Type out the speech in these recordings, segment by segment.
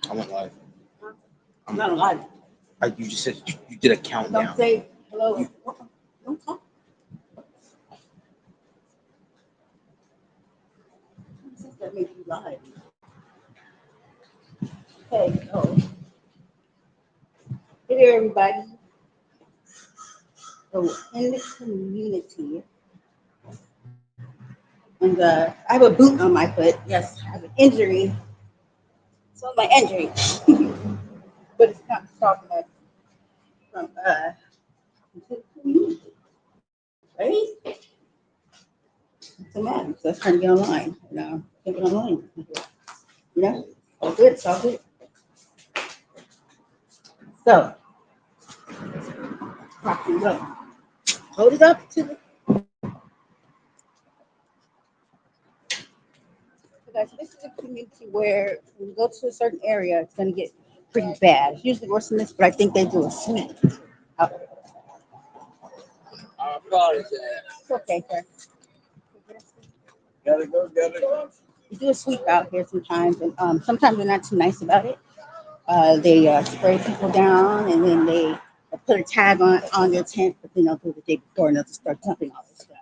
I went live. I'm not alive. You just said you did a countdown. Don't say hello. Don't talk. That makes you live. Okay, so hey there, everybody. So in the community, and I have a boot on my foot. Yes, I have an injury. So my injury, but it's not stopping us from into the community, right? It's a man. So let's try to get online. Get online. All good. It's all good. So, rocking up. Hold it up to the. So guys, this is a community where when you go to a certain area, it's going to get pretty bad. It's usually worse than this, but I think they do a sweep. Uh, it's okay, sir. We do a sweep out here sometimes, and sometimes they're not too nice about it. They spray people down, and then they put a tag on their tent, but then they'll do it the day before, and they'll just start dumping all this stuff.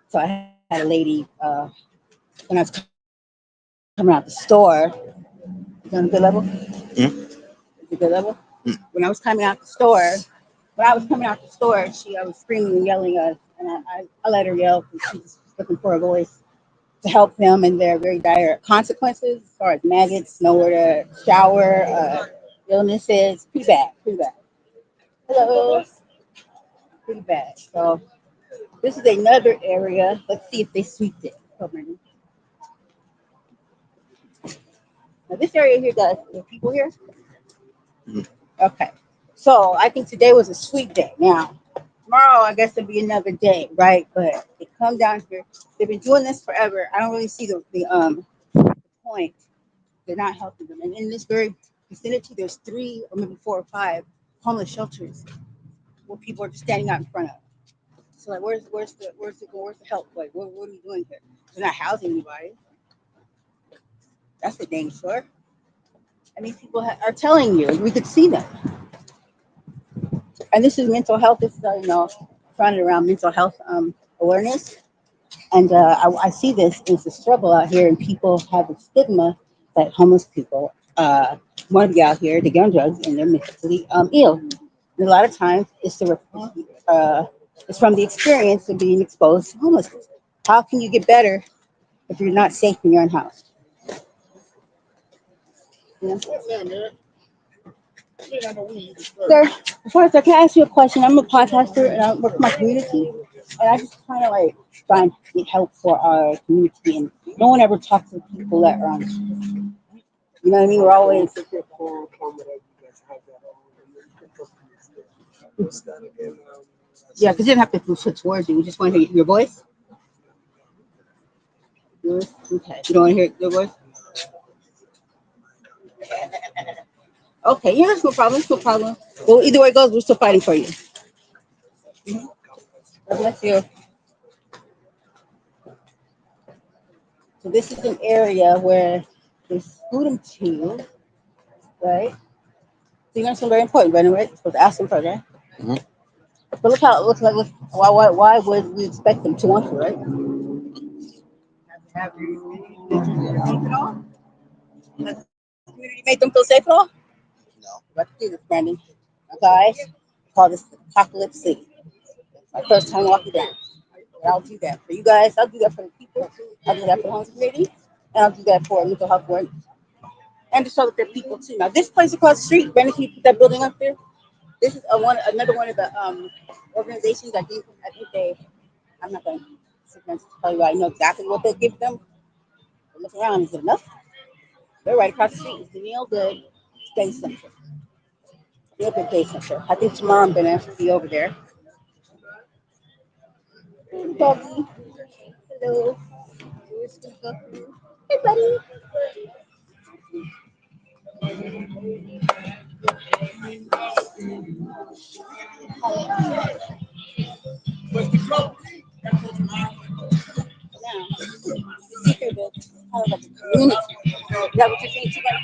So I had a lady when I was coming out the store. Is it on a good level? Hmm? Is it good level? When I was coming out the store, I was screaming and yelling, and I let her yell because she was looking for a voice to help them in their very dire consequences as far as maggots, nowhere to shower, illnesses. Pretty bad, pretty bad. Hello, pretty bad. So this is another area. Let's see if they sweep it. Come on. Now this area here, guys, the people here. Mhm. Okay. So I think today was a sweep day. Now tomorrow, I guess it'll be another day, right? But they come down here. They've been doing this forever. I don't really see the point. They're not helping them. And in this very vicinity, there's 3 or maybe 4 or 5 homeless shelters where people are just standing out in front of. So like, where's the help? Like, what are you doing here? They're not housing anybody. That's for dang sure. And these people are telling you, we could see them. And this is mental health. This is trying around mental health awareness. And I see this as a struggle out here, and people have a stigma that homeless people want to be out here to get on drugs, and they're mentally ill. And a lot of times, it's from the experience of being exposed to homelessness. How can you get better if you're not safe in your own house? You know? Sir, before I start, can I ask you a question? I'm a podcaster and I work for my community, and I just kind of like find get help for our community. And no one ever talks to people that are on. You know what I mean? We're always yeah, because you didn't have to switch towards you. We just want to hear your voice. Yours? Okay. You don't want to hear your voice? Okay. Yeah, that's no problem. That's no problem. Well, either way it goes, we're still fighting for you. God bless you. So this is an area where there's food and tea, right? So you're gonna something very important, right? Right? You're supposed to ask them first, right? Mhm. But look how it looks like. Why would we expect them to want to, right? Have you safe at all? Has the community made them feel safe at all? No. Let's do this, Brandon. Guys, call this apocalypse city. My first time walking down. And I'll do that for you guys. I'll do that for the people. I'll do that for the homeless community. And I'll do that for mental health work. And to show that they're people too. Now, this place across the street, Brandon, can you put that building up there? This is another one of the organizations. I think they. I'm not going to sit there and tell you I know exactly what they give them. But look around. Is it enough? They're right across the street. It's the Neil Good Day Center. Neil Good Day Center. I think tomorrow I'm going to be over there. Hey, doggy. Hello. Hey, buddy. Now, the secret of kind of like a community. Is that what you're saying too, buddy?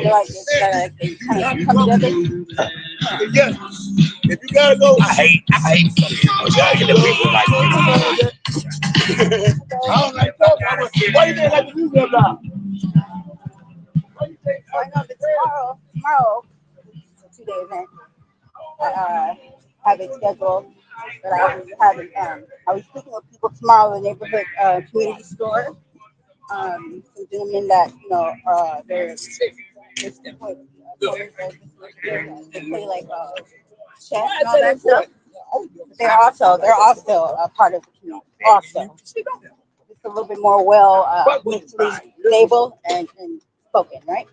they kind of come together. Yeah. If you gotta go, I hate some people that in the paper like I don't like that. Why you didn't like the music about? So I know that tomorrow, it's a 2 day event. I have it scheduled, but I was speaking with people tomorrow in the neighborhood community store. Some gentlemen that they're still with they play like chess and all that stuff. They're also a part of the community. Also, just a little bit more well mentally stable and spoken, right?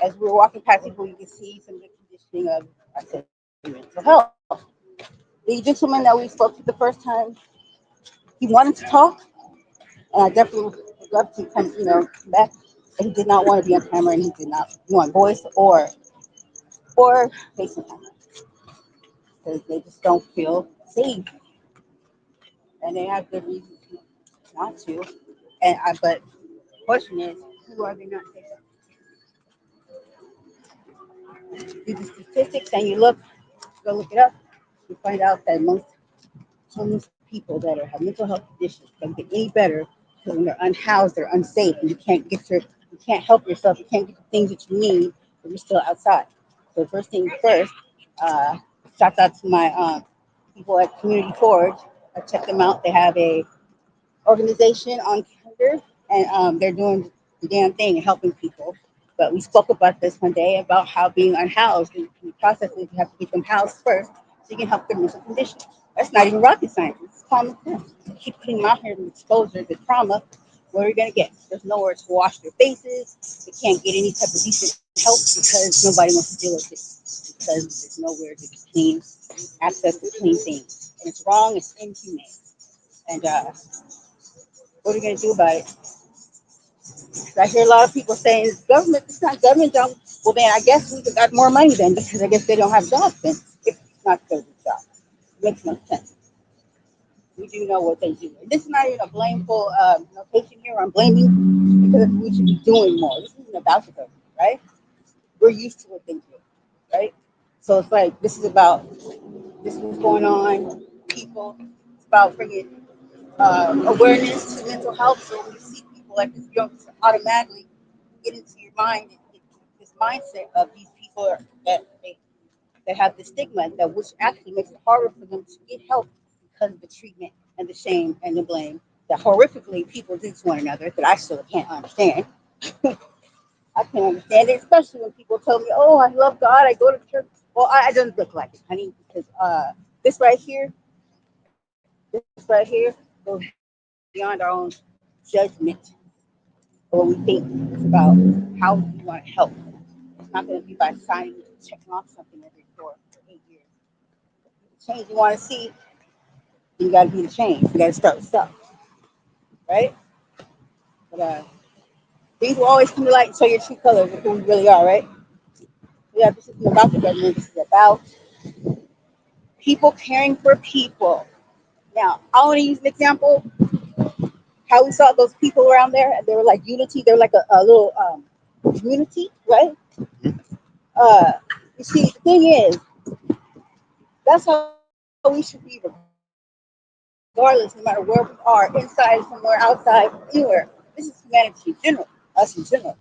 As we were walking past people, you can see some of the conditioning of, I said, mental health. The gentleman that we spoke to the first time, he wanted to talk, and I definitely would love to come back. But he did not want to be on camera, and he did not want voice or face on camera because they just don't feel safe, and they have good reasons not to. But the question is, who are they not safe? Do the statistics, and you go look it up. You find out that most homeless people that have mental health conditions don't get any better because when they're unhoused, they're unsafe, and you can't help yourself, you can't get the things that you need, but you're still outside. So first things first, uh, shout out to my people at Community Forge. I checked them out. They have a organization on calendar, and they're doing the damn thing and helping people. But we spoke about this one day about how being unhoused and the process is you have to get them housed first so you can help their mental condition. That's not even rocket science. It's common sense. You keep putting them out here with exposure to trauma. What are you gonna get? There's nowhere to wash their faces. They can't get any type of decent help because nobody wants to deal with it because there's nowhere to clean access to clean things. And it's wrong. It's inhumane. And what are you gonna do about it? I hear a lot of people saying government, it's not government job. Well, then I guess we got more money then because I guess they don't have jobs then. If it's not government job, it makes no sense. We do know what they do. And this is not even a blameful notation here. I'm blaming because we should be doing more. This isn't about the government, right? We're used to what they do, right? So it's like this is what's going on, people. It's about bringing awareness to mental health. So when you see people like this, you don't just automatically get into your mind and get this mindset of these people that have the stigma that which actually makes it harder for them to get help because of the treatment and the shame and the blame that horrifically people do to one another that I still can't understand. I can't understand it, especially when people tell me, "Oh, I love God. I go to church." Well, I don't look like it, honey, because this right here, goes beyond our own judgment or what we think. It's about how we want to help. It's not going to be by signing, checking off something every 4 or 8 years. The change you want to see, you got to be the change. You got to start with stuff, right? But things will always come to light and show your true colors of who we really are, right? Yeah, this isn't about the government. This is about people caring for people. Now, I want to use an example how we saw those people around there, and they were like unity. They were like a little community, right? Uh, you see, the thing is, that's how we should be, regardless, no matter where we are, inside, somewhere, outside, anywhere. This is humanity in general, us in general.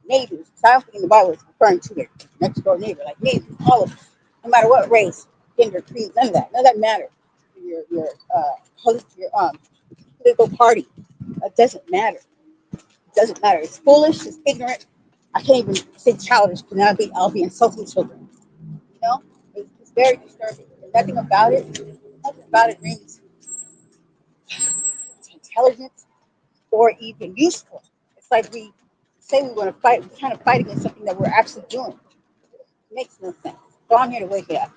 Neighbors. So I don't think in the Bible it's referring to their next door neighbor, like neighbors, all of us. No matter what race, gender, creed, none of that. None of that matters. Your political party. That doesn't matter. It doesn't matter. It's foolish. It's ignorant. I can't even say childish because now I'll be insulting children. You know, it's very disturbing. And nothing about it rings intelligent or even useful. It's like we say we want to fight, we're trying to fight against something that we're actually doing. It makes no sense. So I'm here to wake it up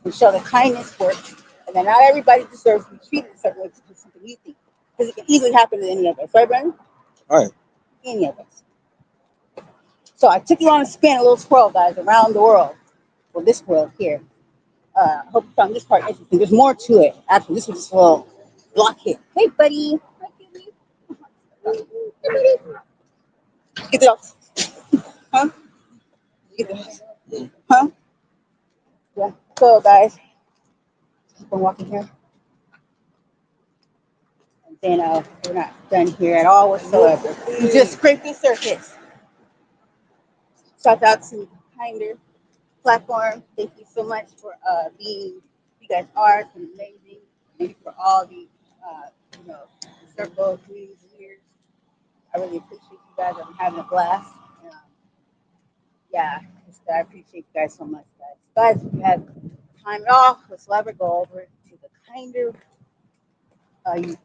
and show that kindness works and that not everybody deserves to be treated a certain way because something you think. Because it can easily happen to any of us, right, Brandon? All right. Any of us. So I took you on a spin, a little swirl, guys, around the world. Well, this world here. I hope you found this part interesting. There's more to it. Actually, this was just a little block here. Hey, buddy. Hi, Hey, buddy. Get it off. Huh? get those. Huh? Yeah. So guys, keep on walking here. And then we're not done here at all whatsoever. We just scraped the surface. Shout out to Kinder platform. Thank you so much for being you guys are. It's been amazing. Thank you for all the you know circle community leaders. I really appreciate you guys. I'm having a blast. Um, yeah, I appreciate you guys so much, guys. Guys, if you have time at all, let's go over to the Kinder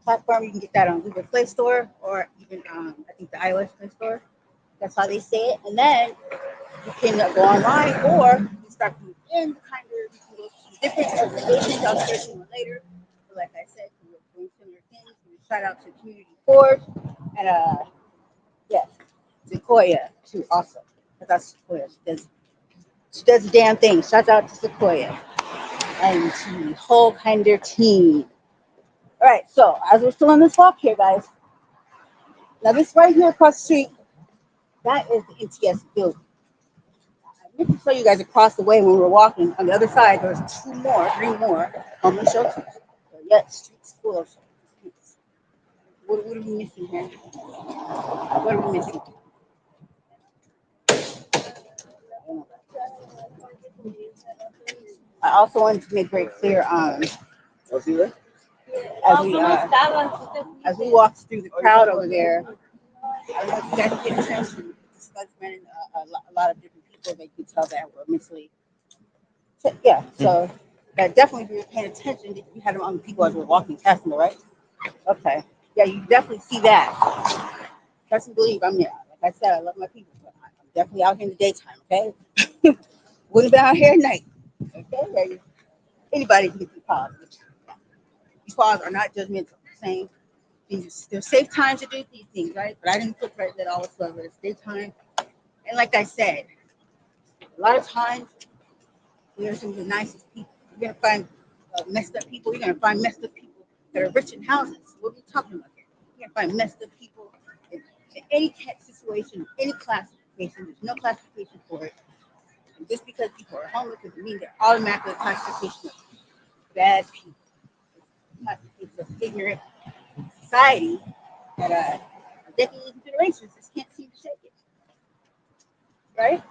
platform. You can get that on Google Play Store or even I think the iOS Play Store. That's how they say it. And then you can go online or you can start from within the Kinder. You can go to different organizations. I'll share some later. But like I said, we're doing similar things. We shout out to Community Forge and yes, Sequoia too. Also, that's Sequoia. She does a damn thing. Shout out to Sequoia and to the whole Kinder team. All right, so as we're still on this walk here, guys, now this right here across the street, that is the NTS building. I meant to show you guys across the way when we were walking. On the other side, there's three more homeless shelters. So yet, streets full of streets. What are we missing here? What are we missing? I also wanted to make very clear as we as we walked through the crowd over there. I don't know if you guys get a chance to discuss a lot of different people that you could tell that were mentally. So, yeah, so that definitely if you're paying attention, you had them on the people as we're walking past them, right? Okay. Yeah, you definitely see that. Trust and believe I'm there. Like I said, I love my people, but I'm definitely out here in the daytime, okay? Wouldn't have been out here at night. Okay? Anybody can get these calls. These calls are not judgmental. Saying there's safe times to do these things, right? But I didn't put credit that all whatsoever. It's daytime. And like I said, a lot of times we're some of the nicest people. You're gonna find messed up people. You're gonna find messed up people that are rich in houses. What are we talking about here? You're gonna find messed up people in any situation, any classification. There's no classification for it. And just because people are homeless doesn't mean they're automatically a classification of bad people. It's an ignorant society that decades and generations just can't seem to shake it, right?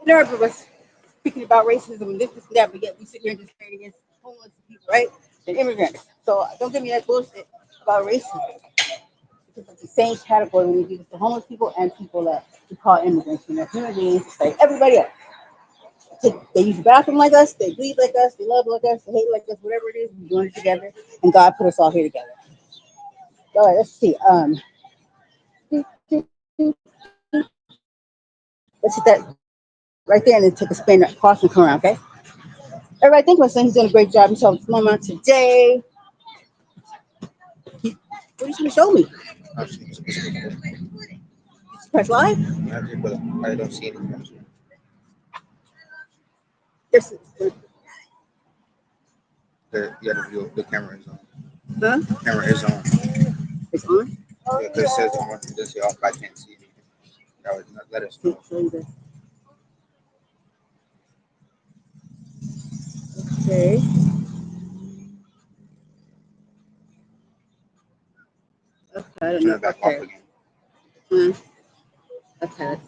Nerve of us speaking about racism and this and that, but yet we sit here and just fight against homeless people, right? And immigrants. So don't give me that bullshit about racism. Because it's the same category when we do this to homeless people and people that we call immigrants. You know, human beings, just like everybody else. They use the bathroom like us, they bleed like us, they love like us, they hate like us, whatever it is, we're doing it together. And God put us all here together. All right, let's see. Let's hit that right there and then take a spin across and come around, okay? Everybody, thank my son. He's doing a great job. He's helping Mama today. What are you trying to show me? Press live? I don't see anything. Yes. Yeah, the camera is on. Huh? Camera is on. It's on? Yeah, because it says on. It does say off. I can't see anything. That would not let us know. Show you this. Okay. Okay, I don't Turn know. it back Okay. off again. Okay, that's fine.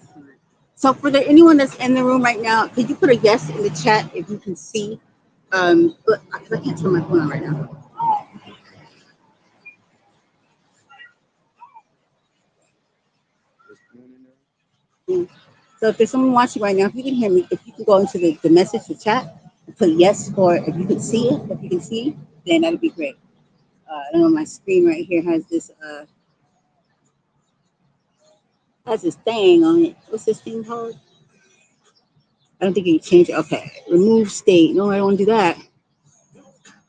So for anyone that's in the room right now, could you put a yes in the chat if you can see? But I can't turn my phone on right now. Mm. So if there's someone watching right now, if you can hear me, if you can go into the message, the chat, and put yes, or if you can see it, if you can see, then that'd be great. I don't know, my screen right here has this thing on it. What's this thing called? I don't think you can change it. Okay, remove state. No, I don't want to do that. I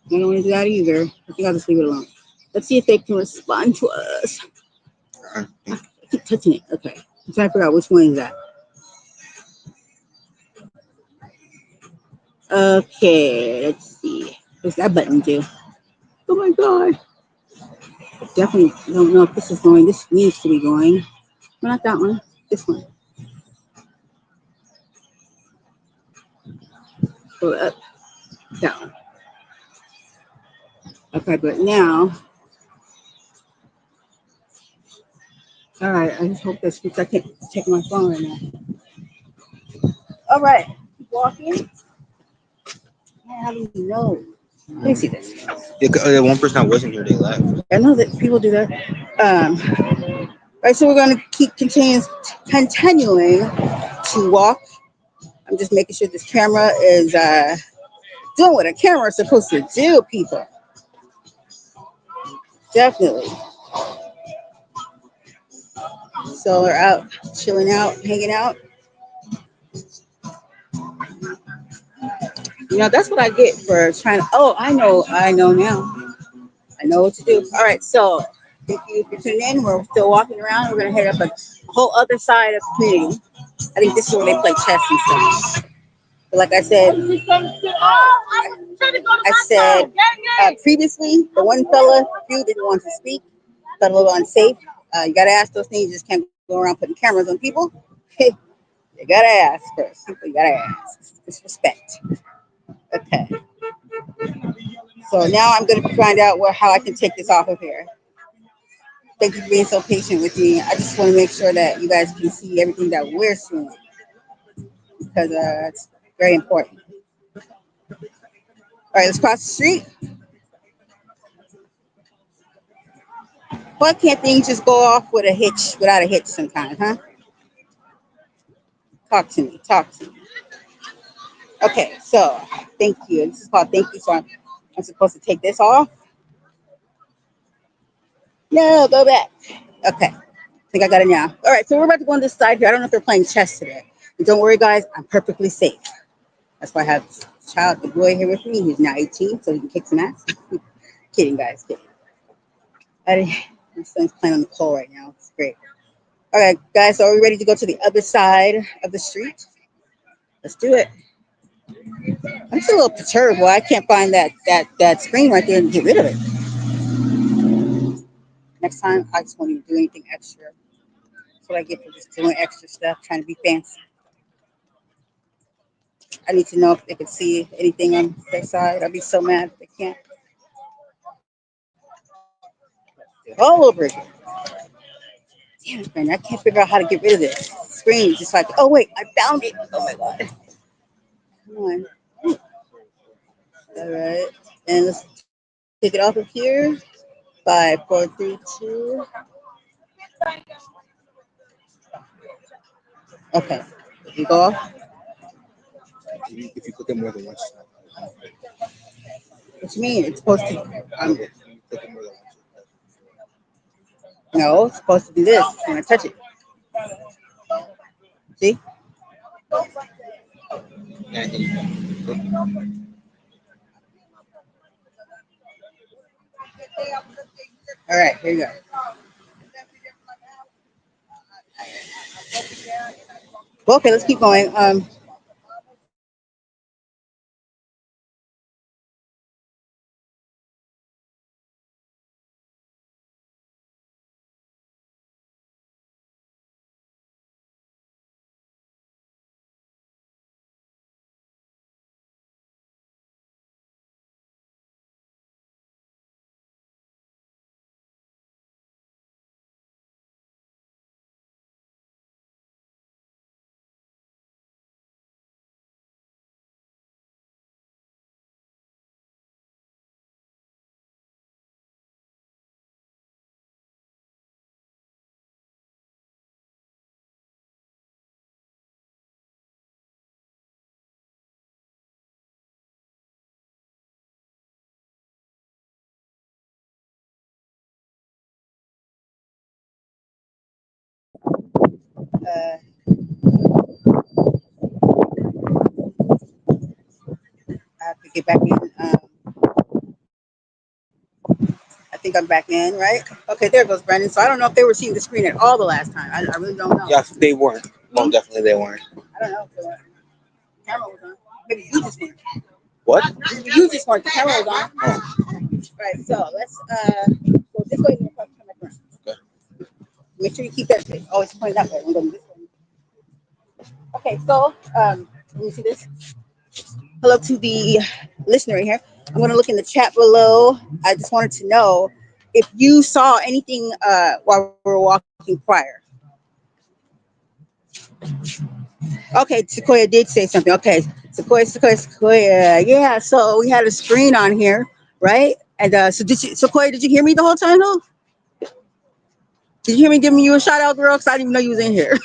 don't want to do that either. I think I'll just leave it alone. Let's see if they can respond to us. Uh, I keep touching it. Okay, I'm trying to figure out which one is that. Okay, let's see. What's that button do? Oh my god. Definitely don't know if this is going. This needs to be going. No, not that one. This one. go up, down. Okay, but now, all right. I just hope this because I can't check my phone right now. All right, keep walking. Man, how do you know? Let me see this. The one person that wasn't here, they left. I know that people do that. Right, so we're going to keep continuing to walk. I'm just making sure this camera is doing what a camera is supposed to do, people. Definitely. So we're out, chilling out, hanging out. You know, that's what I get for trying to. Oh, I know now. I know what to do. All right, so thank you for tuning in. We're still walking around. We're going to head up a whole other side of the community. I think this is where they play chess and stuff. But like I said previously, the one fella, few didn't want to speak, felt a little unsafe. You got to ask those things. You just can't go around putting cameras on people. You got to ask first. People, you got to ask. Disrespect. Okay. So now I'm going to find out how I can take this off of here. Thank you for being so patient with me. I just want to make sure that you guys can see everything that we're seeing because it's very important. All right, let's cross the street. Why can't things just go off with a hitch, without a hitch sometimes, huh? Talk to me. Talk to me. Okay, so thank you. This is called thank you. So I'm supposed to take this off. No, go back. Okay, I think I got it now. All right, so we're about to go on this side here. I don't know if they're playing chess today. And don't worry, guys, I'm perfectly safe. That's why I have this child, the boy here with me. He's now 18, so he can kick some ass. Kidding, guys, kidding. My son's playing on the pole right now. It's great. All right, guys, so are we ready to go to the other side of the street? Let's do it. I'm just a little perturbed. Well, I can't find that screen right there and get rid of it. Next time, I just won't even do anything extra. That's what I get for just doing extra stuff, trying to be fancy. I need to know if they can see anything on their side. I'll be so mad if they can't. Do it all over again. Damn it, man. I can't figure out how to get rid of this screen. Just like, oh, wait, I found it. Oh, my God. Come on. All right. And let's take it off of here. 5, 4, 3, 2. Okay. Did you go off? If you click it more than once, What you mean? It's supposed to. you click it more than once. No, it's supposed to do this when I touch it. See? And you All right, here you go. Well, okay, let's keep going. I have to get back in. I think I'm back in, right? Okay, there goes Brandon. So I don't know if they were seeing the screen at all the last time. I really don't know. Yeah, they weren't. Well, definitely they weren't. I don't know if the camera was on. Maybe you just weren't. What? Maybe you just weren't. The camera was on. Oh, Right. So let's go this way and then come back around. okay. Make sure you keep that always pointed that way. I'm going this way. Okay. So let me see this. hello to the listener right here. I'm going to look in the chat below. I just wanted to know if you saw anything while we were walking prior. Okay, Sequoia did say something. Okay, Sequoia. Yeah, so we had a screen on here, right? And so Sequoia, did you hear me the whole time though? Did you hear me giving you a shout out, girl? Because I didn't even know you was in here.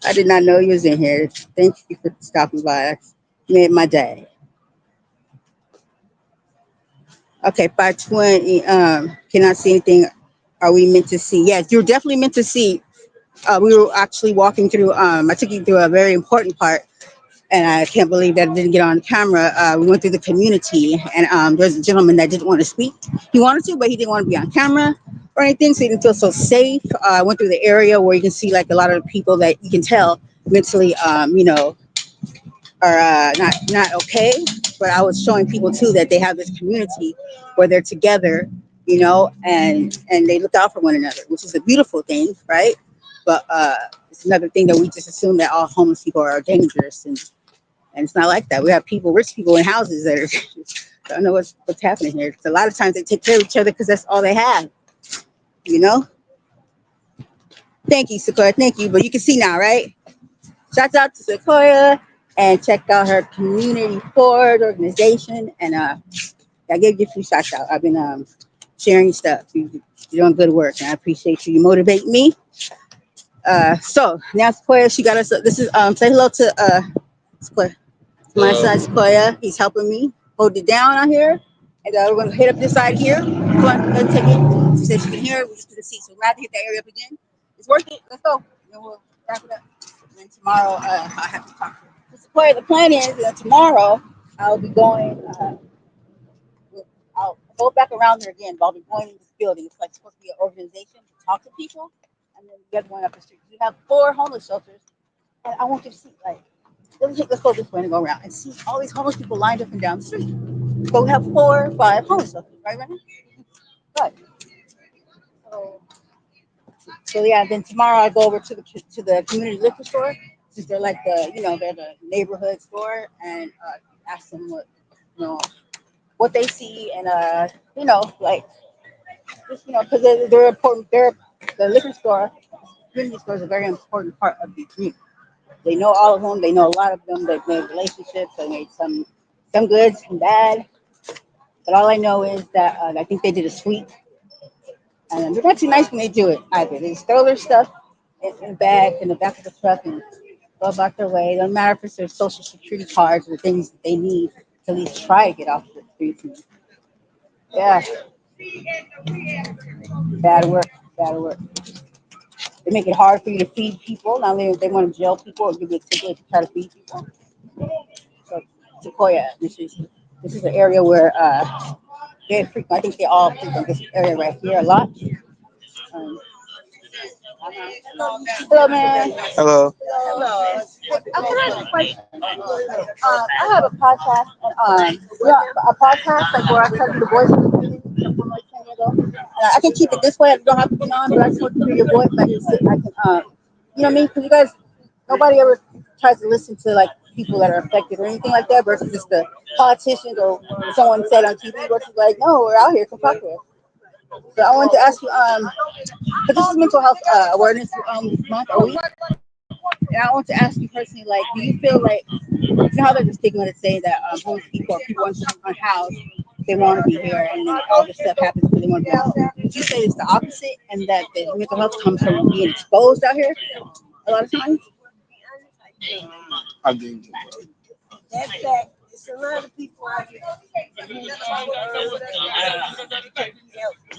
I did not know you was in here. Thank you for stopping by. That's made my day. Okay, 520. Cannot see anything. Are we meant to see? Yes, you're definitely meant to see. We were actually walking through. I took you through a very important part, and I can't believe that it didn't get on camera. We went through the community, and there's a gentleman that didn't want to speak. He wanted to, but he didn't want to be on camera or anything, so he didn't feel so safe. I went through the area where you can see like a lot of the people that you can tell mentally, are not okay. But I was showing people too that they have this community where they're together, and they look out for one another, which is a beautiful thing, right? But it's another thing that we just assume that all homeless people are dangerous, and it's not like that. We have people, rich people in houses that are don't know what's happening here. 'Cause a lot of times they take care of each other because that's all they have, you know. Thank you, Sequoia. Thank you. But you can see now, right? Shouts out to Sequoia and check out her community forward organization. And I gave you a few shots out. I've been sharing stuff. You're doing good work, and I appreciate you. You motivate me. So now Sequoia, she got us. This is say hello to Sequoia. My son Sequoia. He's helping me hold it down out here. And we're gonna hit up this side here. Come on, let's take it. She said she can hear it. We just gonna see. So we're gonna have to hit that area up again. It's worth it. Let's go. Then we'll wrap it up. And then tomorrow, I have to talk to her. So Sequoia, the plan is that tomorrow I'll be going. I'll go back around there again. But I'll be going in this building. It's like supposed to be an organization to talk to people. And then the other one up the street. We have 4 homeless shelters, and I want you to see like. Let's go this way and go around and see all these homeless people lined up and down the street. But we have 4 or 5 homeless shelters, right now? Right. So, so yeah. Then tomorrow I go over to the community liquor store since they're like they're the neighborhood store and ask them you know what they see and like just because they're important. They're the liquor store. Community store is a very important part of the community. They know all of them. They know a lot of them. They've made relationships. They made some good, some bad. But all I know is that I think they did a sweep, and they're not too nice when they do it either. They just throw their stuff in the bag in the back of the truck and go about their way. It doesn't matter if it's their social security cards or things that they need to at least try to get off the streets. And, yeah, bad work, bad work. They make it hard for you to feed people. Not only if they want to jail people or give you a ticket to try to feed people. So Sequoia, this is an area where they frequent. I think they all frequent this area right here a lot. Um, hello, man. Hello. Hello. Can I ask a question? I have a podcast, and a podcast like where I tell you the voice of the community from like 10 years ago. I can keep it this way. I don't have to be on, but I just want to hear your voice. I can, you know what I mean? Because you guys, nobody ever tries to listen to like people that are affected or anything like that versus just the politicians or someone said on TV versus like, no, we're out here, come talk to us. So I wanted to ask you, but this is mental health awareness month or week, and I want to ask you personally, like, do you feel like how there's a stigma to say that homeless people or people unhoused, they want to be here, and then all this stuff happens because they want to be housed. Would you say it's the opposite, and that the mental health comes from being exposed out here a lot of times? I think That's fact. It's a lot of people out here.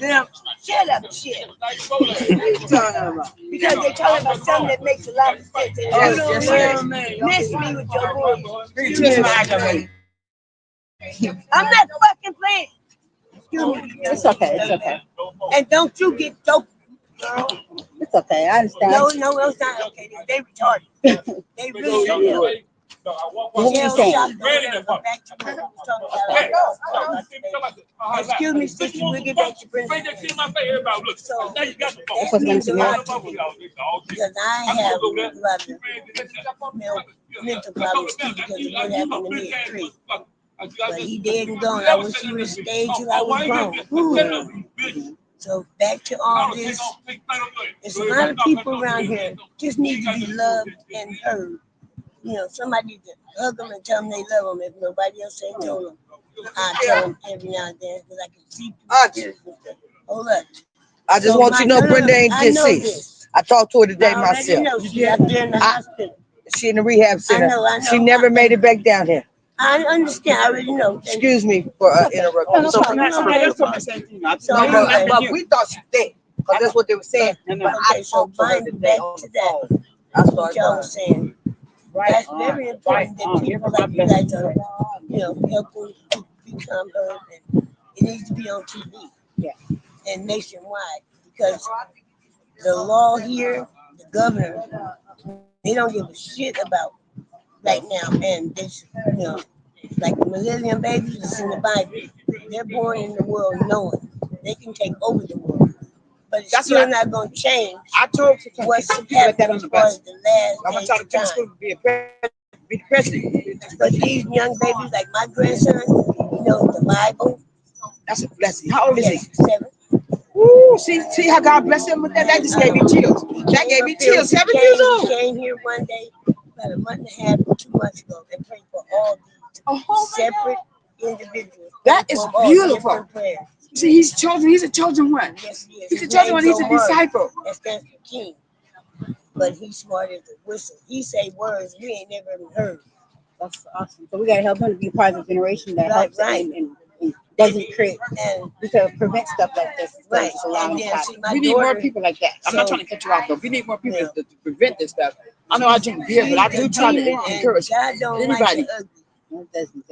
Them, shut up, shit. What you talking about? Because they're talking about something that makes a lot of sense. And you don't mess me with your bullshit. I'm not fucking playing. Excuse me. It's okay. It's okay. And don't you get dope. It's okay. I understand. No, it's not okay. They retarded. They really retarded. What were you saying? Excuse me, sister, we'll get back to Brenda. So, That's what's going to be. because I have a lot of male mental problems too because of what happened to me at 3. But he dead and gone. I wish he would have stayed till I was grown. So back to all this. There's a lot of people around here just need to be loved and heard. Somebody to hug them and tell them they love them if nobody else ain't told them. I tell them every now and then because I can see people. Hold up. I just want you to know Brenda ain't deceased. I talked to her today myself. Know she's out there in the hospital. She in the rehab center. I know. She never made it back down here. I understand. I already know. Excuse me for interrupting. So, but we thought she was dead because that's what they were saying. But I talked to her today on the phone. That's what y'all was saying. That's very important that people like you guys are, helping to become heard. And it needs to be on TV and nationwide because the law here, the governor, they don't give a shit about right now. And this, like the millennium babies that's in the Bible, they're born in the world knowing they can take over the world. But it's still not going to change. I told you what's happening as far as the last I'm going to try to finish school to be the president. But these young babies, like my grandson, he knows the Bible. That's a blessing. How old is he? 7. Ooh, see how God bless him with that? That just gave me chills. That gave me chills. 7 years old. He came here one day, about a month and a half or 2 months ago, and prayed for all these separate individuals. That is beautiful. See, he's chosen. He's a chosen one. Yes, he is. He's a chosen one. He's a disciple. That stands for king. But he's smart as a whistle. He say words we ain't never even heard. That's awesome. So we got to help him to be part of the generation that helps and doesn't create and we can prevent stuff like this. Right. A long time. We need more people like that. I'm not trying to cut you off, though. We need more people to prevent this stuff. I know I drink beer, but I do try to encourage anybody. Doesn't.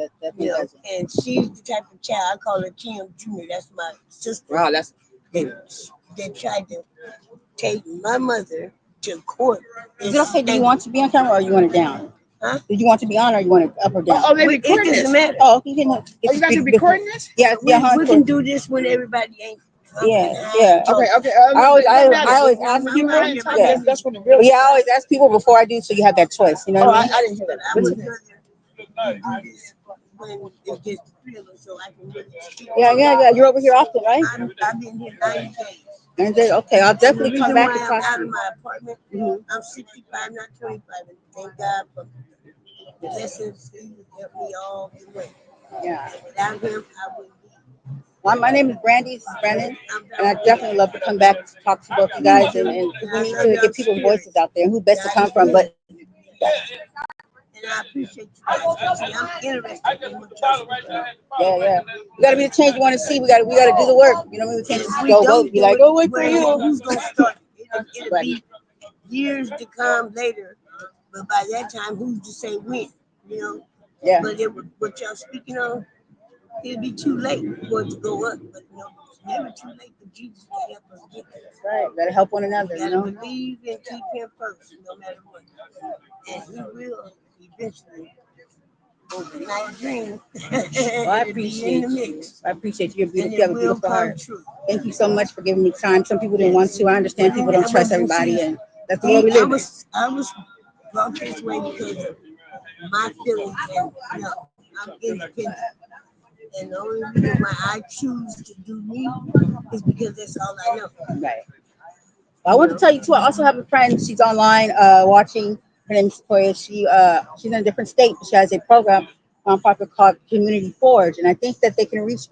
And she's the type of child I call her Kim Jr. That's my sister. Wow, that's they tried to take my mother to court. Is it okay? Do you want to be on camera or you want it down? Huh? Did you want to be on or you want it up or down? Oh, they recording this. Oh, you can. Oh, you guys are recording this? Yeah, we can do this when everybody ain't. Yeah. Okay. I always ask people. Yeah, that's when the real. I always ask people before I do, so you have that choice. You know what I mean? I didn't hear that. I would do this when it gets the three of us, so I can really speak. Yeah. You're over here often, right? I've been here 90 days. And then, okay, I'll definitely come back and talk out to of you. my apartment. I'm 65, not 25, and thank God for the blessings. He helped me all the way. Yeah. Without him, I wouldn't be. Well, my name is Brandy. This is Brandon, and I definitely love to come back to talk to both you guys. And we need to get people's voices out there. Who best to come from? But and I appreciate you guys. See, I'm interested in what y'all yeah. We gotta be the change you want to see. We gotta do the work. You know, we can't just go vote. Be like, oh, wait for you. Who's gonna start it? It'll be years to come later, but by that time, who's to say when? You know. Yeah. But what y'all speaking on, it'll be too late for it to go up. But it's never too late for Jesus to help us get there. Right. Gotta help one another. You gotta believe and keep him first, no matter what. And he will eventually overnight dream. Well, I appreciate you. I appreciate you. You're beautiful. You have a beautiful heart. Thank you so much for giving me time. Some people didn't want to. I understand people don't trust everybody, and that's the way we live. I was brought this way because of my feelings, and I'm independent. And the only reason why I choose to do me is because that's all I know. Right. Well, I want to tell you too. I also have a friend. She's online watching. Her name is Sequoia. She's in a different state, but she has a program nonprofit called Community Forge, and I think that they can reach,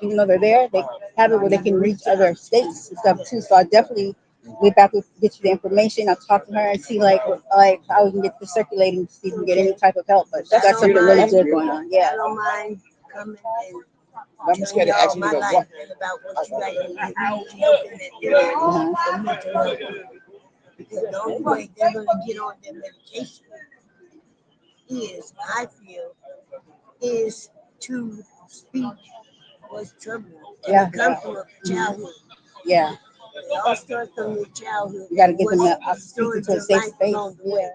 even though they're there, they have it where they can reach other states and stuff too. So I definitely get back with get you the information. I'll talk to her and see like how we can get this circulating to see if we can get any type of help. But she's got something really good going on. Yeah. I don't mind coming and I'm just going to ask you my life about what you guys need to help in that area for mental health. Because the only way they're going to get on their medication is, I feel, is to speak what's troubling. It comes from childhood. Yeah. It all starts from your childhood. You got to get them to a safe space. Yeah.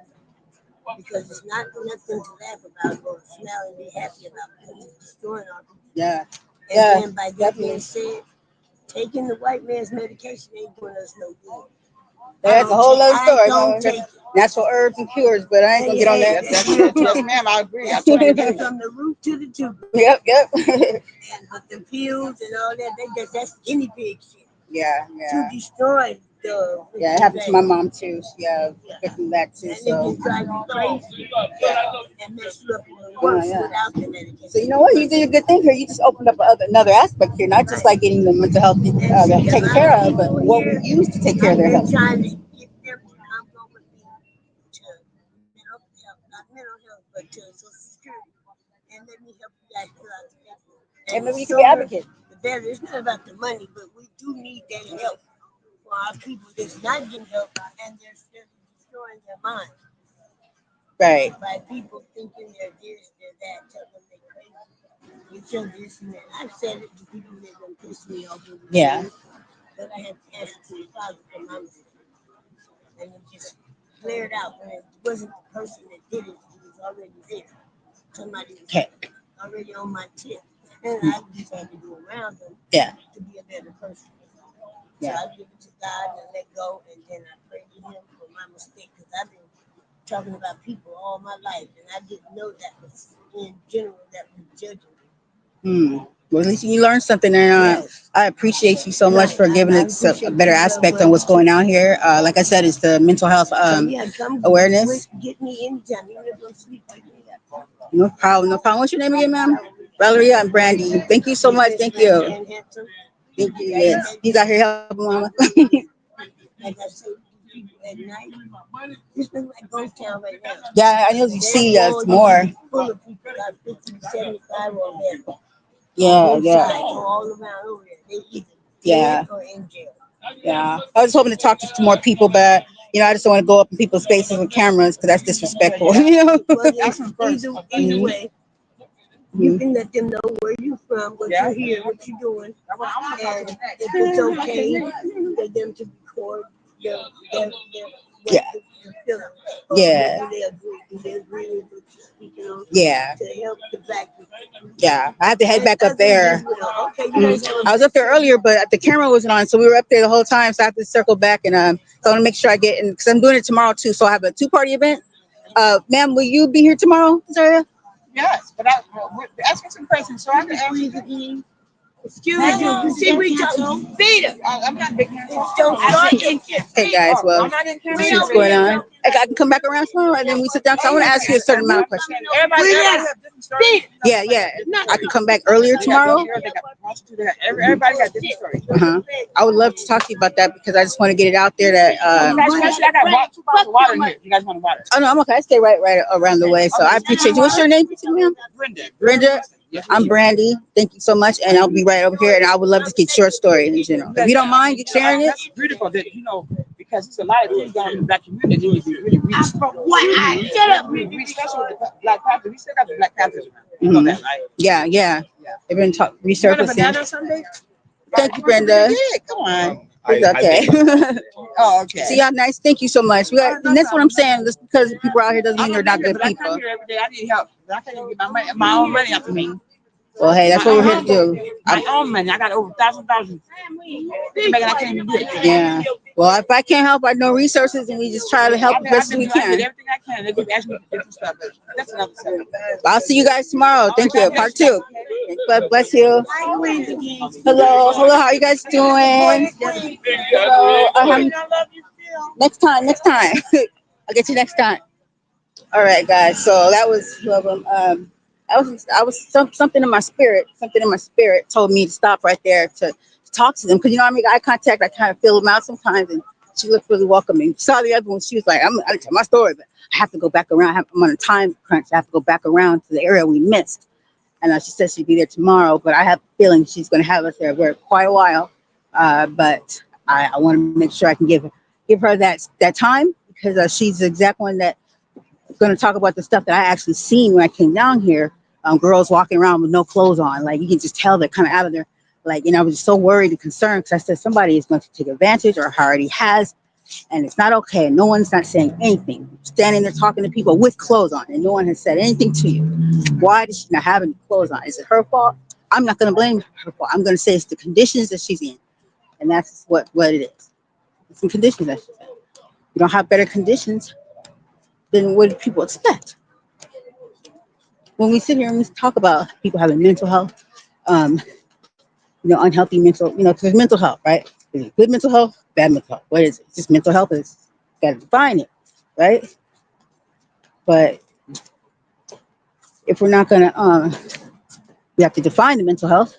Because it's not nothing to laugh about or smile and be happy about because it's destroying our people. Yeah. And then by that being said, taking the white man's medication ain't doing us no good. That's a whole other story. I don't take it. Natural herbs and cures, but I ain't gonna get on that. That's it. Yes, ma'am. I agree. I totally agree. From the root to the tube. Yep, yep. But the pills and all that, that's guinea pig shit. Yeah, To yeah. destroy the Yeah, it happened to my mom too. She victim of that too. and it So just drives you crazy and mess you up even yeah, worse yeah. without the medication. So you know what? You did a good thing here. You just opened up another aspect here, not just like getting the mental health taken care of, but what we use to take care of I've their been health. trying to get them to come up with me to mental health, not mental health, but to Social Security, and let me help you guys fill out the paperwork. And And the maybe you can be an sooner, advocate. the better. It's not about the money, but we do need that help for our people that's not getting help and they're still destroying their mind Right. by people thinking they're this, they're that, tell them they're crazy. You tell this and that. I've said it to people that don't piss me off over the Yeah. years, but I had to ask to the father for my mistake. And it just flared out when it wasn't the person that did it, it was already there. Somebody was Okay. already on my tip. And I just had to go around them Yeah. to be a better person. So Yeah. I give it to God and let go, and then I pray to Him for my mistake because I've been talking about people all my life, and I didn't know that was in general that was judging Hmm. Well, at least you learned something, and me. Yes, I appreciate you so much right. for giving I it a appreciate better you, loved aspect on ones, what's going too. on here. Like I said, it's the mental health So yeah, come awareness. get me anytime, even if I'm sleeping. No problem, no problem. What's your name again, ma'am? Valeria and Brandy. Thank you so much. Thank you. And handsome. Thank you. Yes. He's out here helping mama. Like I said, people at night, this looks like ghost town right now. Yeah, I know you see us more. Full of people, got 50 to 75 or better. Yeah, Both yeah, sides, all around over there. They either yeah, dead or in jail. yeah. I was hoping to talk to more people, but I just don't want to go up in people's faces with cameras because that's disrespectful. Well, Ask them first. either way, you Mhm. can let them know where you're from, what you're here, what you're doing, and if it's okay for them to record Yeah, the feeling. Or yeah, do they agree? Do they agree with what you're speaking on yeah, to help the black people? yeah. I have to head And back up others as there. well. Okay, you guys have a I was up there earlier, but the camera wasn't on, so we were up there the whole time. So I have to circle back, and so I want to make sure I get in because I'm doing it tomorrow too. So I have a two-party event. Ma'am, will you be here tomorrow, Sarah? Yes, but we're asking some questions so I can answer. excuse you. See, we talk. Feed her. I'm not big man. Don't start that shit. Hey guys, well, I'm not in let's camera. see what's going on. I can come back around tomorrow, and then we sit down. So I want to ask you a certain amount of questions. Everybody have different stories. Yeah, yeah. I can come back earlier tomorrow. Everybody got different stories. I would love to talk to you about that because I just want to get it out there that. I got 2 bottles of water in here. You guys want water? Oh no, I'm okay. I stay right around the way, so I appreciate you. What's your name, ma'am? Brenda. Brenda. I'm Brandy. Thank you so much, and I'll be right over here. And I would love to get your story in general. If you don't mind, you sharing it. That's beautiful that because it's a lot of things going on in the black community. You need to be really reach. Shut up. We especially with the Black Panthers. We still got the Black Panthers around. You know that, right? Yeah, yeah. They've been You want a banana resurfacing. someday? Thank you, Brenda. Yeah, come on. It's okay. Oh, okay. See y'all nice. Thank you so much. And that's what I'm saying. Just because people are out here doesn't mean they're not good but I people. come here every day. I need help. But I can't get my own money after me. Well, hey, that's what we're here to do. My own money. I got over $1,000. I can't even do it. Yeah. Well, if I can't help, I know resources, and we just try to help I've the been, best I've we been, I did can. everything I can. They keep asking me for different stuff, but that's another subject. I'll see you guys tomorrow. Thank you. Part 2. God bless you. Hello. Hello. How are you guys doing? Hello. Next time. Next time. I'll get you next time. All right, guys. So that was something in my spirit. Something in my spirit told me to stop right there to talk to them because I make eye contact. I kind of feel them out sometimes, and she looked really welcoming. Saw the other one. She was like, "I tell my story, but I have to go back around. I'm on a time crunch. I have to go back around to the area we missed." And she said she'd be there tomorrow, but I have a feeling she's going to have us there for quite a while. But I want to make sure I can give her that time because she's the exact one that going to talk about the stuff that I actually seen when I came down here. Girls walking around with no clothes on, like you can just tell they're kind of out of there. Like, I was just so worried and concerned because I said somebody is going to take advantage or already has, and it's not okay. No one's not saying anything. Standing there talking to people with clothes on, and no one has said anything to you. Why does she not have any clothes on? Is it her fault? I'm not going to blame her fault. I'm going to say it's the conditions that she's in, and that's what it is. It's some conditions that she's in. you don't have better conditions, then what do people expect? When we sit here and we talk about people having mental health, um, unhealthy mental, because there's mental health, right? Is it good mental health, bad mental health? What is it? It's just mental health. Is got to define it, right? But if we're not gonna, we have to define the mental health.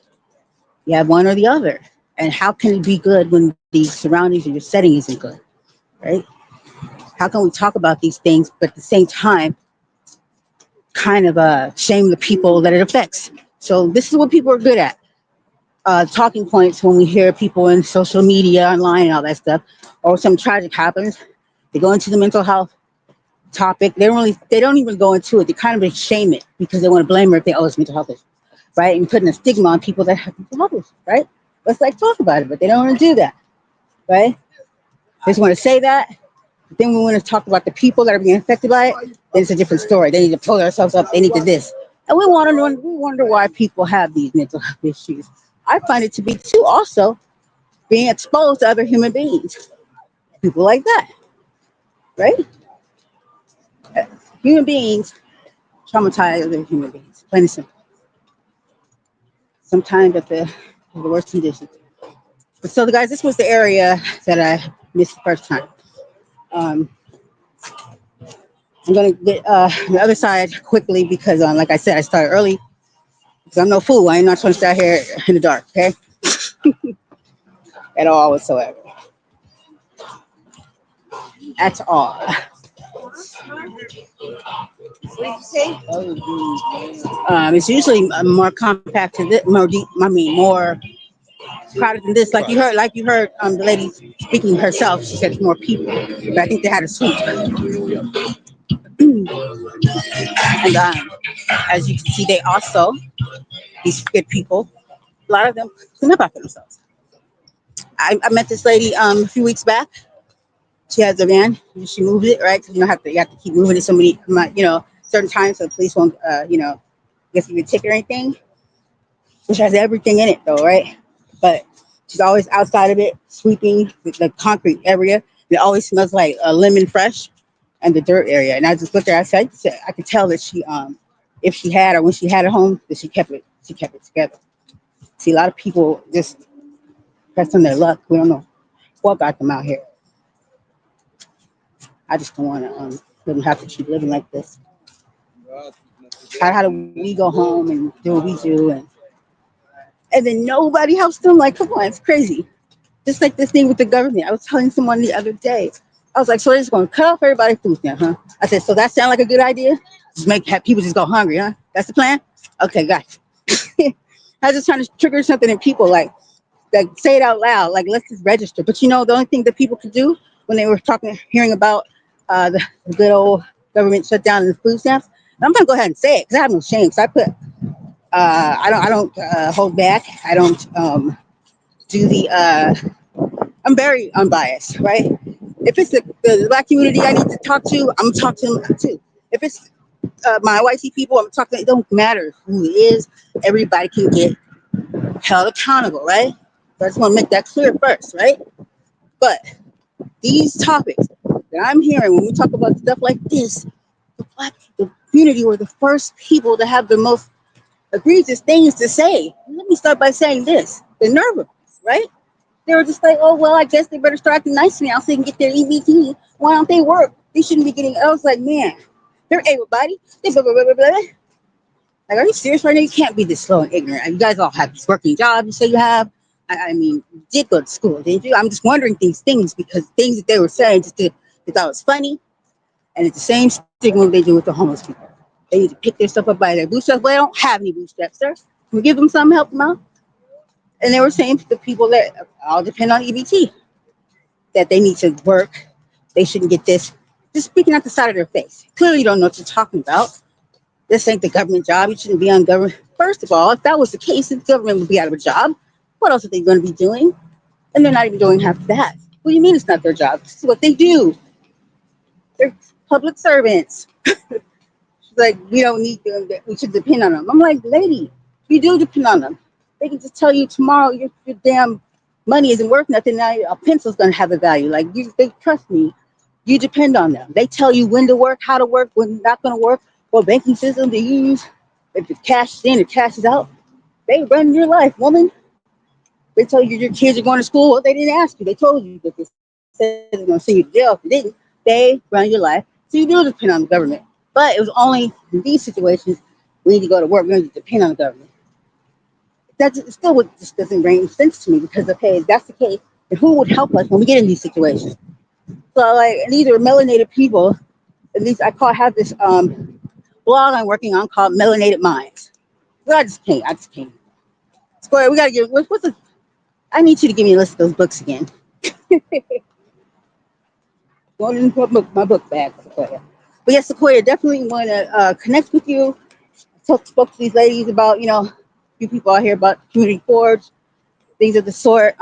You have one or the other, and how can it be good when the surroundings or your setting isn't good, right? How can we talk about these things, but at the same time, kind of shame the people that it affects? So this is what people are good at. Talking points when we hear people in social media, online, and all that stuff, or some tragic happens, they go into the mental health topic. They don't even go into it. They kind of shame it because they want to blame her if they it's mental health issues, right? And putting a stigma on people that have mental health issues, right? Let's like talk about it, but they don't want to do that, right? They just want to say that. But then we want to talk about the people that are being affected by it. Then it's a different story. They need to pull themselves up. They need to this, and we wonder why people have these mental health issues. I find it to be too also being exposed to other human beings, people like that, right? Human beings traumatize other human beings, plain and simple. Sometimes at the worst conditions. But so, guys, this was the area that I missed the first time. Um, I'm gonna get the other side quickly because, like I said, I started early because I'm no fool. I am not trying to start here in the dark, okay, at all whatsoever, at all. It's usually more compact to this, more deep. I mean, more crowded than this. Like you heard, the lady speaking herself. She said it's more people, but I think they had a suite. And as you can see, they also these good people. A lot of them clean up after themselves. I met this lady a few weeks back. She has a van. She moved it right. 'Cause you have to keep moving it so many certain times so the police won't guess give you a ticket or anything. Which has everything in it though, right? But she's always outside of it, sweeping the concrete area. It always smells like lemon fresh and the dirt area. And I just looked at her. I could tell that she if she had or when she had it home that she kept it together. See, a lot of people just press on their luck. We don't know what got them out here. I just don't want to let them have to keep living like this. How do we go home and do what we do and then nobody helps them? Like, come on, it's crazy. Just like this thing with the government. I was telling someone the other day. I was like, so they're just going to cut off everybody's food now, huh? I said, so that sound like a good idea? Just have people just go hungry, huh? That's the plan? Okay, gotcha. I was just trying to trigger something in people, like say it out loud, like let's just register. But the only thing that people could do when they were hearing about the good old government shutdown and the food stamps, I'm gonna go ahead and say it because I have no shame. So I don't hold back. I don't do the I'm very unbiased, right? If it's the black community I need to talk to, I'm gonna talk to them too. If it's my white people, I'm talking. It don't matter who it is. Everybody can get held accountable, right? So I just want to make that clear first, right? But these topics that I'm hearing when we talk about stuff like this, the community were the first people to have the most egregious things to say. Let me start by saying this: the nerve of this, right? They were just like, oh, well, I guess they better start acting nice now so they can get their EBT. Why don't they work? They shouldn't be getting. I was like, man, they're able body. They blah, blah, blah, blah, blah. Like, are you serious right now? You can't be this slow and ignorant. You guys all have these working jobs. You say you have. I mean, you did go to school, didn't you? I'm just wondering these things because things that they were saying they thought it was funny. And it's the same stigma they do with the homeless people. They need to pick their stuff up by their bootstraps. Well, they don't have any bootstraps, sir. Can we give them some, help them out? And they were saying to the people that all depend on EBT, that they need to work. They shouldn't get this. Just speaking out the side of their face. Clearly, you don't know what you're talking about. This ain't the government job. You shouldn't be on government. First of all, if that was the case, the government would be out of a job. What else are they going to be doing? And they're not even doing half that. What do you mean it's not their job? This is what they do. They're public servants. She's like, we don't need them. We should depend on them. I'm like, lady, you do depend on them. They can just tell you tomorrow your damn money isn't worth nothing. Now a pencil's going to have a value. Like, they trust me. You depend on them. They tell you when to work, how to work, when not going to work, what banking system to use. If it's cash in or cash is out, they run your life, woman. They tell you your kids are going to school. Well, they didn't ask you. They told you, but they said they're going to send you to jail if you didn't. They run your life. So you do depend on the government. But it was only in these situations we need to go to work. We don't need to depend on the government. It still just doesn't make sense to me because, okay, if that's the case, then who would help us when we get in these situations? So, like, and these are melanated people. At least have this blog I'm working on called Melanated Minds. But I just can't. I just can't. Square, we got to get, what's the, I need you to give me a list of those books again. Going in my book bag, Sequoia. But yes, Sequoia, definitely want to connect with you. Spoke to these ladies about, you people out here about community forge, things of the sort.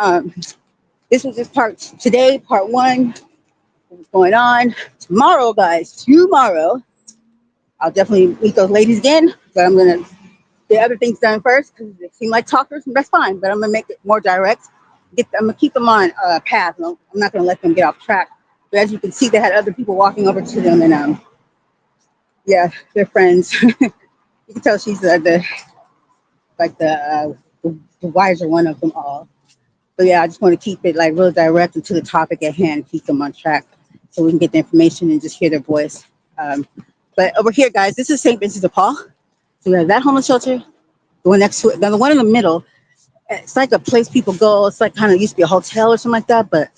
This was just part one. What's going on tomorrow, guys? Tomorrow, I'll definitely meet those ladies again. But I'm gonna get other things done first because they seem like talkers, and that's fine. But I'm gonna make it more direct. I'm gonna keep them on path. I'm not gonna let them get off track. But as you can see, they had other people walking over to them, and yeah, they're friends. You can tell she's the wiser one of them all. But yeah, I just want to keep it like real direct and to the topic at hand, keep them on track so we can get the information and just hear their voice. Um, but over here, guys, this is St. Vincent de Paul. So we have that homeless shelter, the one next to it, then the one in the middle. It's like a place people go. It's like kind of used to be a hotel or something like that. But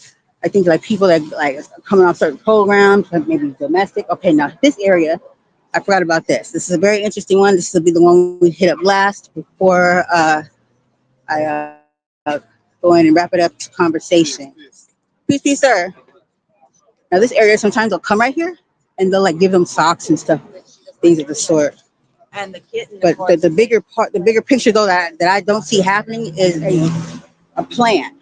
I think like people that like coming off certain programs, like maybe domestic. Okay, now this area, I forgot about this. This is a very interesting one. This will be the one we hit up last before I go in and wrap it up to conversation. Peace, peace, sir. Now this area sometimes they'll come right here and they'll like give them socks and stuff, things of the sort. And the kitten, of But course. the bigger part, the bigger picture though that I don't see happening is a plan,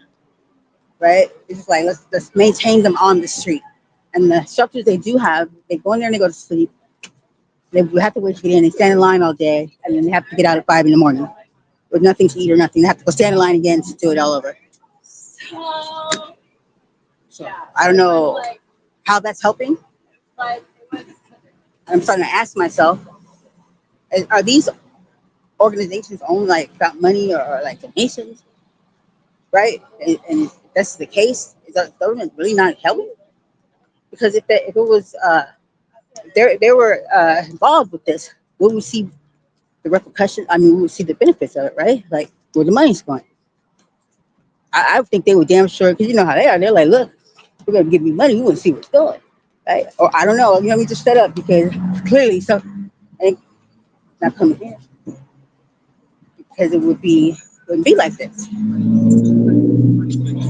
right? It's just like let's maintain them on the street. And the shelters they do have, they go in there and they go to sleep. They have to wait to get in. They stand in line all day, and then they have to get out at 5 in the morning with nothing to eat or nothing. They have to go stand in line again to do it all over. So I don't know how that's helping. I'm starting to ask myself: are these organizations only like about money or like donations, right? And if that's the case, is the government really not helping? Because if it was they were involved with this, we would see the repercussion. I mean, we would see the benefits of it, right? Like where the money's going. I think they were damn sure because you know how they are. They're like, look, we're gonna give you money. You want to see what's going, right? Or I don't know. You know, we just shut up because clearly, so and not coming here because wouldn't be like this.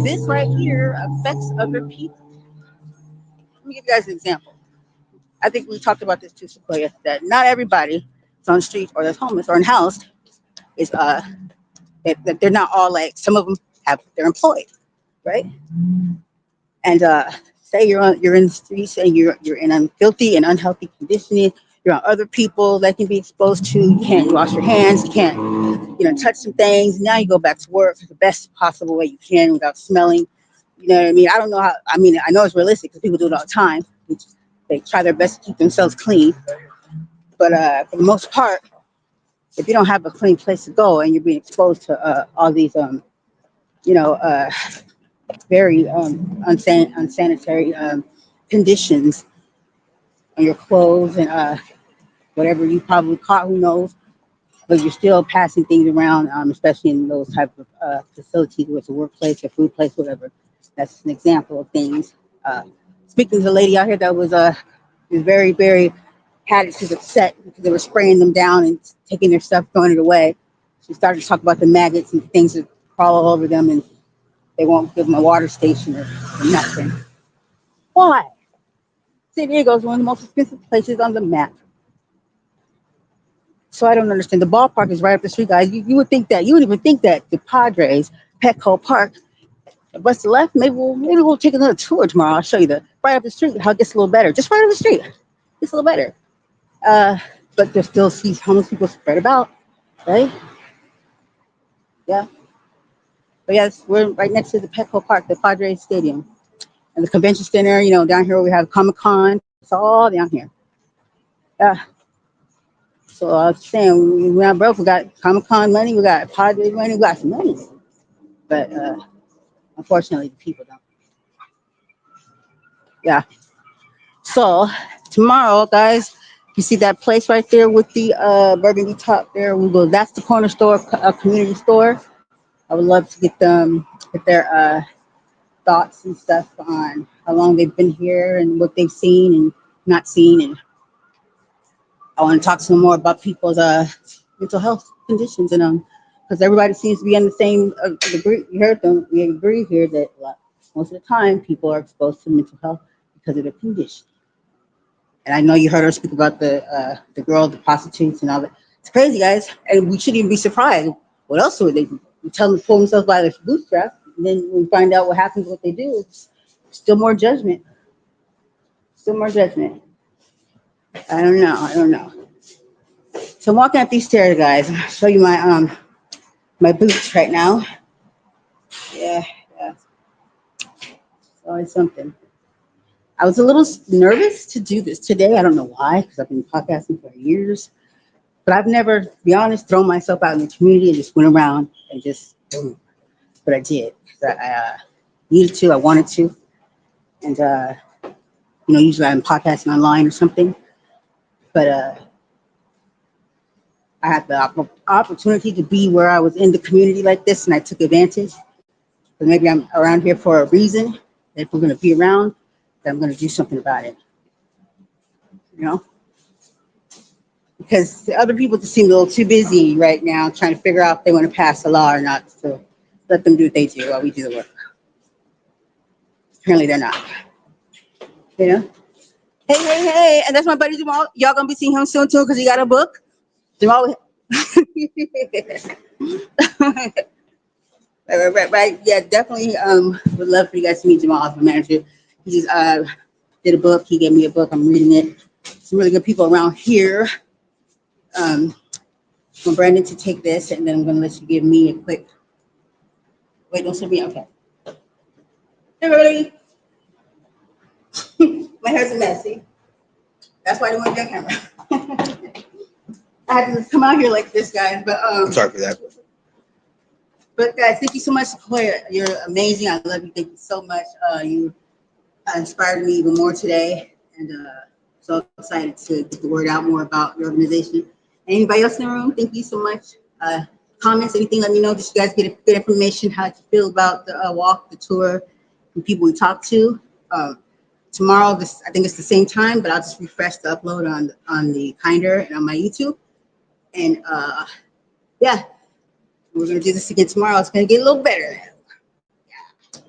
This right here affects other people. Let me give you guys an example. I think we talked about this too, Sequoia, that not everybody that's on the street or that's homeless or unhoused is that they're not all like some of them they're employed, right? And say you're in the streets and you're in filthy and unhealthy conditioning. You're on other people that can be exposed to. You can't wash your hands. You can't touch some things. Now you go back to work the best possible way you can without smelling. You know what I mean? I don't know how. I mean, I know it's realistic because people do it all the time. They try their best to keep themselves clean, but for the most part, if you don't have a clean place to go and you're being exposed to all these you know uh, very unsanitary conditions on your clothes and whatever you probably caught, who knows? But you're still passing things around, especially in those type of facilities, whether it's a workplace or food place, whatever. That's an example of things. Uh, Speaking to the lady out here that was very, very had it. She's upset because they were spraying them down and taking their stuff, throwing it away. She started to talk about the maggots and things that crawl all over them, and they won't give them a water station or nothing. Why? San Diego is one of the most expensive places on the map. So I don't understand. The ballpark is right up the street, guys. You would think that. You would even think that the Padres, Petco Park, what's left? Maybe we'll take another tour tomorrow. I'll show you the right up the street how it gets a little better. Just right up the street, gets a little better. Uh, but there's still these homeless people spread about, right? Yeah. But yes, we're right next to the Petco Park, the Padres Stadium. And the convention center, down here we have Comic Con. It's all down here. Yeah. So I was saying, we're not broke. We got Comic Con money. We got Padre money. We got some money. But unfortunately, the people don't. Yeah. So tomorrow, guys, you see that place right there with the burgundy top there? We will. That's the corner store, community store. I would love to get their thoughts and stuff on how long they've been here and what they've seen and not seen, and I want to talk to them more about people's mental health conditions, and because everybody seems to be on the same agree. You heard them. We agree here that most of the time people are exposed to mental health because of their condition. And I know you heard her speak about the girl, the prostitutes, and all that. It's crazy, guys, and we shouldn't even be surprised. What else would they do? We tell them to pull themselves by their bootstraps, and then we find out what happens. What they do is still more judgment. Still more judgment. I don't know. I don't know. So I'm walking up these stairs, guys. I'll show you my boots right now. Yeah, yeah. It's always something. I was a little nervous to do this today. I don't know why, because I've been podcasting for years. But I've never, to be honest, thrown myself out in the community and just went around and just boom. But I did. I needed to. I wanted to. And usually I'm podcasting online or something. But I had the opportunity to be where I was in the community like this, and I took advantage. But maybe I'm around here for a reason. If we're going to be around, then I'm going to do something about it. You know, because the other people just seem a little too busy right now trying to figure out if they want to pass a law or not. So let them do what they do while we do the work. Apparently, they're not. You know. Hey, hey, hey! And that's my buddy Jamal. Y'all gonna be seeing him soon too because he got a book. Jamal. Right. Yeah, definitely. Would love for you guys to meet Jamal as my manager. He just did a book. He gave me a book. I'm reading it. Some really good people around here. I'm Brandon to take this, and then I'm gonna let you give me a quick. Wait, don't send me. Okay. Hey, everybody. My hair's a mess. See? That's why I don't want to be on camera. I had to just come out here like this, guys. But I'm sorry for that. But guys, thank you so much, Sequoia. You're amazing. I love you. Thank you so much. You inspired me even more today, and so excited to get the word out more about your organization. And anybody else in the room, thank you so much. Comments, anything, let me know. Just you guys get good information, how you feel about the walk, the tour, and people we talk to. Tomorrow, I think it's the same time, but I'll just refresh the upload on the Kinder and on my YouTube. And yeah, we're gonna do this again tomorrow. It's gonna get a little better. All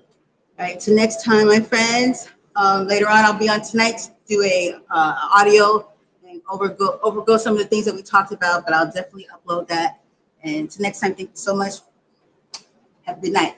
right, so next time, my friends. Later on, I'll be on tonight to do a audio and overgo some of the things that we talked about, but I'll definitely upload that. And until next time, thank you so much. Have a good night.